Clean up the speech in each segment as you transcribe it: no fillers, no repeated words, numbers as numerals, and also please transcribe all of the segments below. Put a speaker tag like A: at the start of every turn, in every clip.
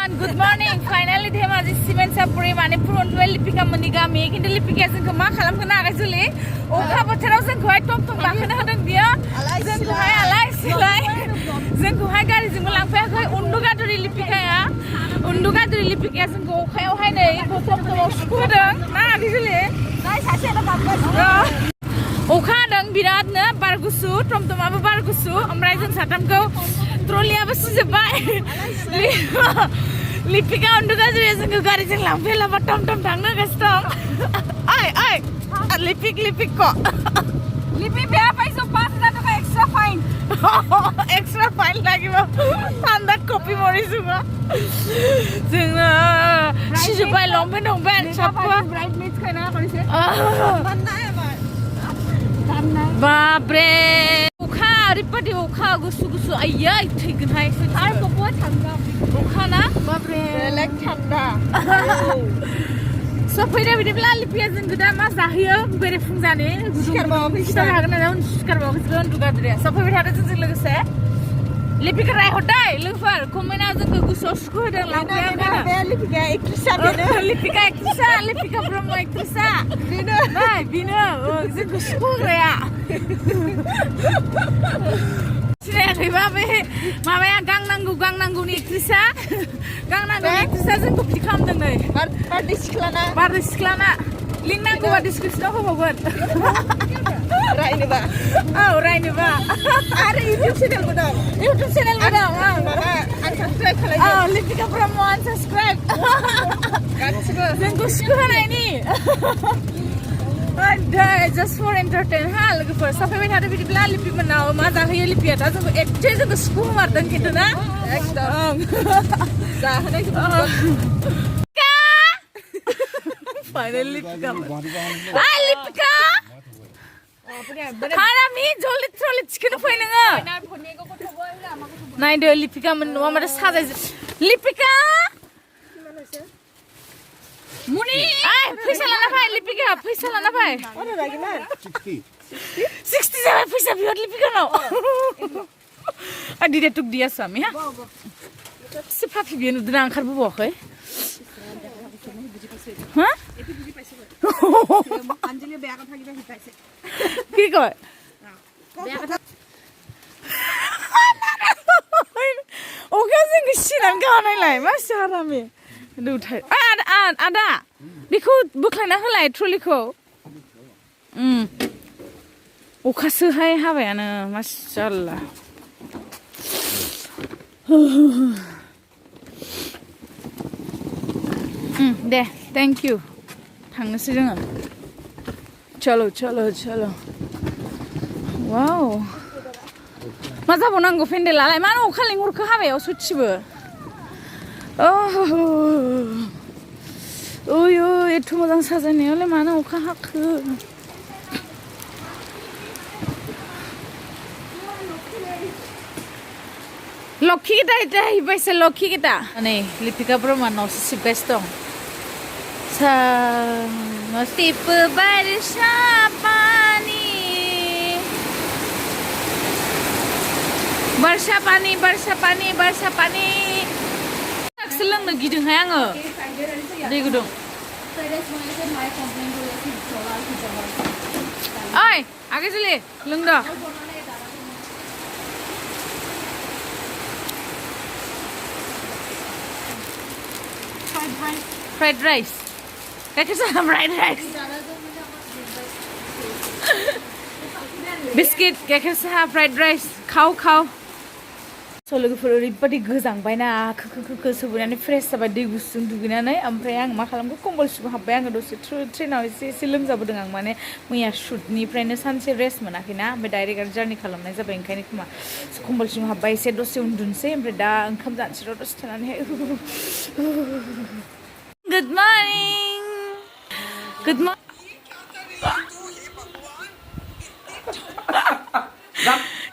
A: Good morning. Finally, Dhemaji cement sapuri mane front well Lipika mani gami. Kintu Lipika जोंखौ मा खालामखोना आगैजुलि अखा बोथोराव जोंखौहाय टम टम गाखोनो होदों बियो जोंखौहाय आलाय सिलाय जोंखौहाय गारिजोंबो लांफायाखै उन्दुगादुरि लिपिकाया जोंखौ अखायावहाय नै टम टमाव सुखुहोदों ना आगैजुलि नाय सासेयानो गाबगासिनो अखा हादों बिरादनो बार गुसु टम टमाबो बार गुसु ओमफ्राय जों साथामखौ ट्रलियाबो सिजोबबाय Lipika उन्दुगादुरिया जोंखौ गारिजों लांफैलाबा टम टम थांनो होगासिनो दं ओइ लिपिक को लिपि बेहा पैसा 5000 টাকা एक्स्ट्रा फाइन লাগিব थान्दा कपि मरिजुगा जोङो सिजोबबाय लंपेन्ट साफा ब्राइटमेट्स खायना करिसे बाब्रे अखा ओरैबादि अखा गुसु आइया थैगोनहाय आरो बबेबा थांगा अखा ना बाब्रे बेलेग थान्दा सफैदा बिदिब्ला लिपिया जों दा मा जाहैयो बेरेफुंजानि सिखारबावैसो हागोन ना सिखारबावैसो उन्दुगाद्रिया सफैबाय थादों जोंजों लोगोसे लिपिका रायहरदाय लोगोफोर कमेन्टआ जोंखौ गोसोआव सुखु होदों लांफायाखै लिपिका एक्ट्रेसा बेनो लिपिका ब्रह्म एक्ट्रेसा बेनो जोंखौ सुखु होग्राया सिनायाखैबा बे माबाया गांनांगौनि एक्ट्रेसा जोंखौ बिदि खालामदों नै बारदै सिख्लाना लिंक नांगौबा डिसक्रिपसनाव होबावगोन रायनोबा आरो इउटिउब चेनेलबो दं आं साबसक्राइब खालामो लिपिका ब्रह्म आनसाबस्क्राइब गासिबो जोंखौ सुखु होनायनि just for entertain हा लोगोफोर सफैबाय थादो बिदिब्ला लिपि मोननाव मा जाहोयो लिपिया दा जोंखौ एसे जोंखौ सुखु मारदों खिन्थु ना एकदम जाहोनाय फाइनली लिपिका हारामि जल्दी ट्रलि थिखोनो फै नोङो नायदो लिपिका मोननाव माथो साजाय लिपिका मुनि फैसा लाना फै लिपिका फैसा लाना फै 60 जाबाय फैसा बिहर लिपिकानाव दिदे तुक दिया स्वामी हा से फाफि बियो नुदों ओंखारबोबावाखै हा आन्जलि बेया কথা কিবা শিকাইছে কি কয় বেয়া কথা ओके जों सिनानै गानायलाय मा सारामि दुथाय आदा बेखौ बोख्लायना होलाय ट्रलिखौ अखासोहाय हाबायानो माशाल्लाह दे थैंक यू थांनोसै जोङो चलो वाव मा जाबावनांगौ पेन्डेलालाय मानो अखा लिंहरखो हाबायाव सच्चिबो ओइ एथ' मोजां साजायनायावलाय मानो अखा हाखो लक्की गिता जाहैबायसो लक्की गिता नै लिपिका ब्रह्मनावसो सिबगासिनो दं समस्तीपुर बरसा पानी लोंनो गिदोंहाय आङो दै गुदुं ओइ आगैजुलि लोंद' फ्राइड राइस गाइखेर साहा फ्राइड राइस बिस्किट गाइखेर साहा फ्राइड राइस खाव लोगोफोर ओरैबादि गोजांबायना खोखो सोबोनानै फ्रेस जाबाय दै गुसुजों दुगैनानै ओमफ्राय आं मा खालामखो कम्बल सिङाव हाबबाय आङो दसे ट्रेनाव एसे लोमजाबोदों आं माने मैया शुटनिफ्रायनो सानसे रेस्ट मोनाखैना ओमफ्राय डाइरेक्ट आरो जार्नि खालामनाय जाबाय ओंखायनो खोमा कम्बल सिङाव हाबबाय एसे दसे उन्दुनोसै ओमफ्राय दा ओंखाम जानोसै र' दसे थानानैहाय गुड मर्निं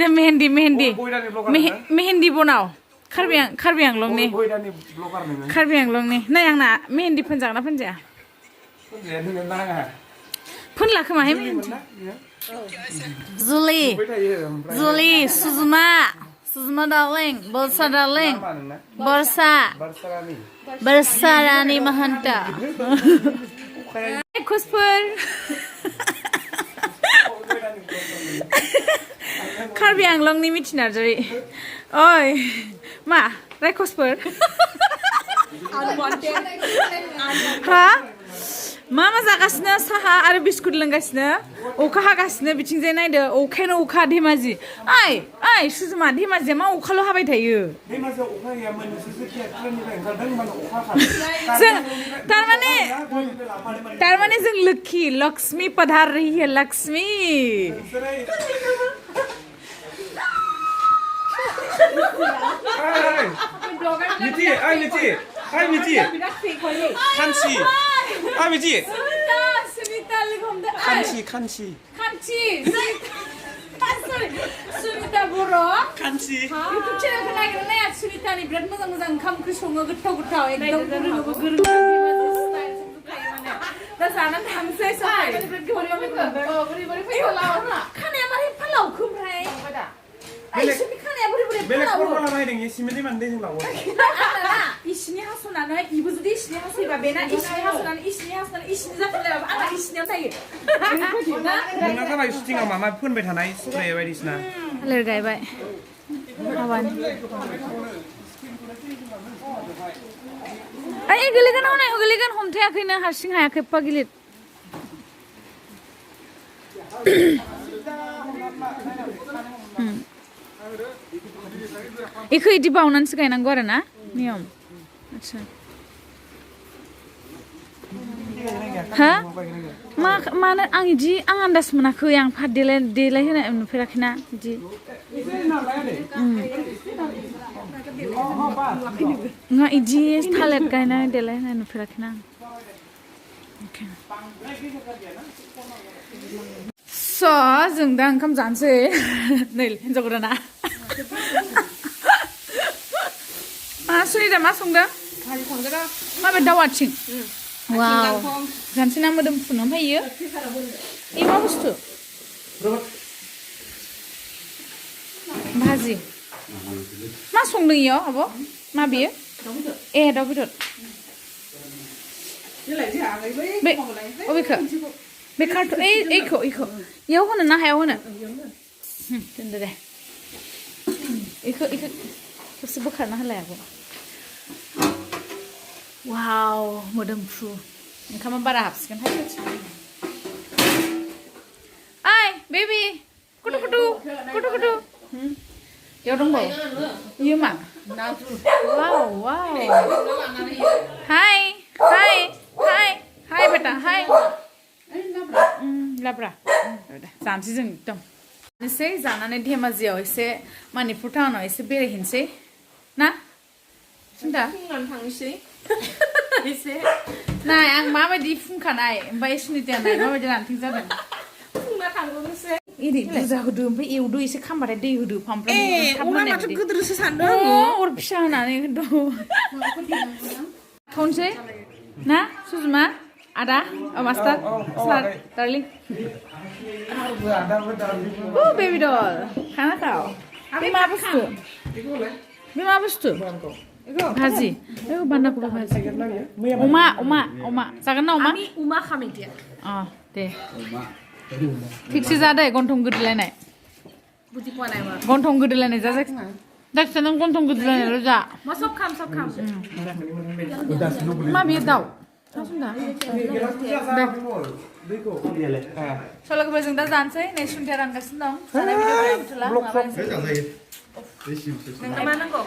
A: ते मेहंदी बनाओ कार्बि आंलंनि नै आंना मेहंदी फोनजागोन ना फोनजाया फोनला खोमाहाय मेहंदी जुलि Sujuma Suzma darling, Bolsa darling, Bolsa, Bersarani Mahanta. Kuspur. Karbi Anglong ni Mithi Narzary. Oi, ma, Kuspur. Ha? Mama zagasna saha आरो बिस्कुट लोंगासिनो अखा हागासिनो बिथिंजाय नायदो अखायानो अखा धेमाजि आइ सुजुमा धेमाजिया मा अखाल' हाबाय थायो धेमाजियाव अखा गैयामोन नोंसोरसो ट्रेननिफ्राय ओंखारदों माने अखा हादों जों तारमाने जों लोखि लक्ष्मी पधार रही है Lakshmi
B: Mithi, hi Mithi. Kanchi. Hi Mithi.
A: Sunita likhomda.
B: Kanchi.
A: Sorry. Sunita boro.
B: Kanchi.
A: YouTube channel ko naik na ya Sunita ni berat mozang kham onkri songo gothau ekdom gurung style sab khai mane ta sanan thamsai sai berat gori ami gori phalao na khane amar hi phalao khumrai आइसोरनि खानाया बोरै बोरै
B: बेलेग formula नायदों एसिमेन्टनि मानदे जों लावो
A: इसिनि हासनानै इबो जुदि इसिनि हासैबा बेना इसिनि हासनानै इसिनि जाफिनलायबाबो आंहा इसिनियाव थायो
B: नोंना जाबाय शुटिंआव मामा फोनबाय थानाय स्प्रे बायदिसिना
A: थालिर गायबाय हाबानि ओइ गोलैगोन हनै गोलैगोन हमथायाखैनो हारसिं हायाखै एफा गिलिर इखौ इदि बावनानैसो गायनांगौ आरो ना नियम आच्छा हा मानो आं इदि आं आन्दाज मोनाखै आं फाट देलाय होनाय नुफेराखैना इदि नङा इदि थालिर गायनानै देलाय होनाय नुफेराखैना जों दा ओंखाम जानोसै नै हिनजाव गोदाना सुनिता मा संदों माबे दाउ आथिं वाव जानोसै ना मोदोमफ्रुनो ओमफ्राय इयो मा बुस्थु भाजि मा संदों इयाव आब' मा बियो ए दाउ बेदर बबेखौ बे कार्टुन एइखौ इयाव होनो ना हायाव होनो दोनदो दे इखौ खेबसे बोखारना होलाय आब' वाव मोदोमफ्रु ओंखामा बारा हाबसिगोनहाय ओइ बेबि कुटु इयाव दंबावो इयो मा वाव हाय बेटा हाय लाब्रा जानोसै जों एकदम जानोसै जानानै धेमाजियाव एसे मणिपुर टाउनाव एसे बेरायहैनोसै ना सिन्था थांनोसै एसे नाय आं माबायदि फुंखानाय ओमफ्राय सुनिताया नाय माबायदि रानथिं जादों फुंना थांगोनसै इदि बुरजा होदो ओमफ्राय एवदो एसे खामबाथाय दै होदो फामफ्राम अरा माथो गोदोरसो सानदों अर फिसा होनानै खावनोसै ना Sujuma Ada, master, smart, darling. Oh, baby doll. Kana kau? Bima bustu. Bima bustu. Bhaji. Oh, banda kuda bhaji. Oma. Jagan na oma? Uma kami dia. Oh, deh. Fix zada ya gontong gedelainai. Buti puanai ma. Gontong gedelainai jajak. Jak senang gontong gedelainai roja. Ma sob kham. Ma biar tahu. Soalnya जों दा जानोसै नै सुन्थिया रानगासिनो दं जानाय video खालामथला नोंनो मा नांगौ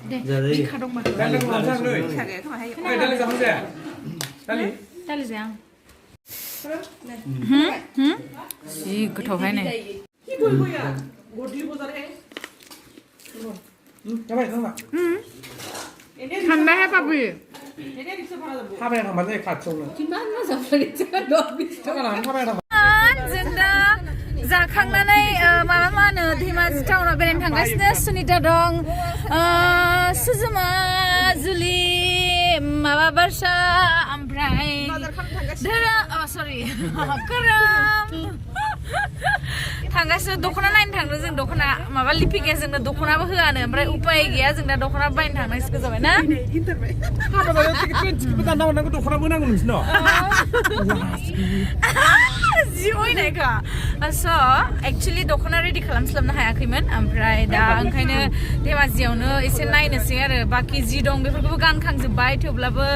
A: दे बिखा दंबा बिखा गैया खोमा हायो दालि जानो जाया दालि जाया जि गोथावहाय नै ठंडा है पापी
B: थाबायना थांबानो जायो खाथियावनो
A: जों दा जाखांनानै माबा मा होनो धेमाजि टाउनाव बेरायनो थांगासिनो सुनिता दं सुजुमा जुलि माबा बारसा ओमफ्राय सरि खोराम थांगासिनो दख'ना नायनो थांदों जों दख'ना माबा लिपिकाया जोंनो दख'नाबो होआनो ओमफ्राय उपाय गैया जोंना दख'ना बायनो थांनांसिगौ जाबाय ना जि अयनायखा स' एक्चुअलि दख'ना रेडि खालामस्लाबनो हायाखैमोन ओमफ्राय दा ओंखायनो धेमाजियावनो एसे नायनोसै आरो बाखि जि दं बेफोरखौबो गानखांजोब्बाय थेवब्लाबो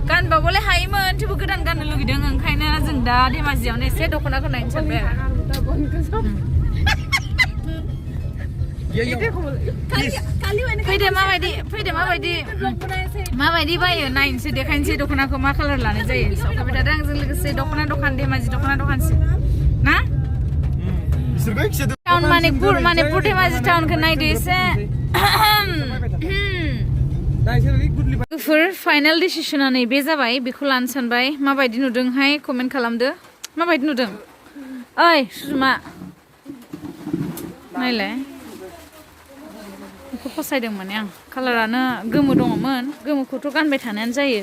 A: गानबाबोलाय हायोमोन थेवबो गोदान गाननो लुगैदों ओंखायनो जों दा धेमाजियावनो एसे दख'नाखौ नायनो सानबाय फैदो माबायदि बायो नायनोसै देखायनोसै दख'नाखौ मा कालार लानाय जायो फैबाय थादों आंजों लोगोसे दख'ना दखान धेमाजि दख'ना दखानसिम ना टाउन मानिकपुर धेमाजि टाउनखौ नायदो एसे फाइनाल डिसिसना नैबे जाबाय बेखौ लानो सानबाय माबायदि नुदोंहाय कमेन्ट खालामदो माबायदि नुदों ओइ सुमा नायलाय बेखौ फसायदों माने आं कालारानो गोमो दङमोन गोमोखौथ' गानबाय थानायानो जायो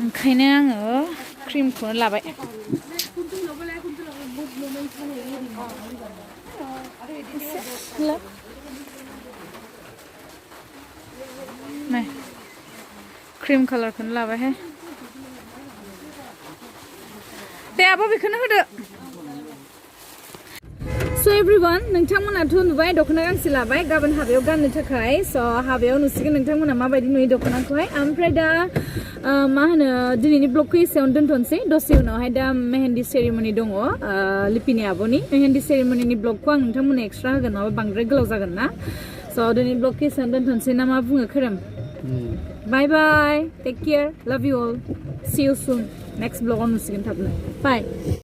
A: ओंखायनो आङो क्रिमखौनो लाबाय नाय क्रिम कालारखौनो लाबायहाय दे आब' बेखौनो होदो स' एभ्रिवान नोंथांमोनाथ' नुबाय दख'ना गांसे लाबाय गाबोन हाबायाव गाननो थाखाय स' हाबायाव नुसिगोन नोंथांमोना माबायदि नुयो दख'नाखौहाय ओमफ्राय दा मा होनो दिनैनि ब्लगखौ एसेयावनो दोनथ'नोसै दसे उनावहाय दा मेहेन्दी सेरेमनि दङ लिपिनि आब'नि मेहेन्दी सेरेमनिनि ब्लगखौ आं नोंथांमोननो एक्सट्रा होगोन नङाबा बांद्राय गोलाव जागोन ना स' दिनैनि ब्लगखौ एसेयावनो दोनथ'नोसै ना मा बुङो खोरोम बाय बाय टेक केयार लाभ इउ अल सी इउ सुन नेक्स्ट ब्लगाव नुसिगोन थाबनो बाय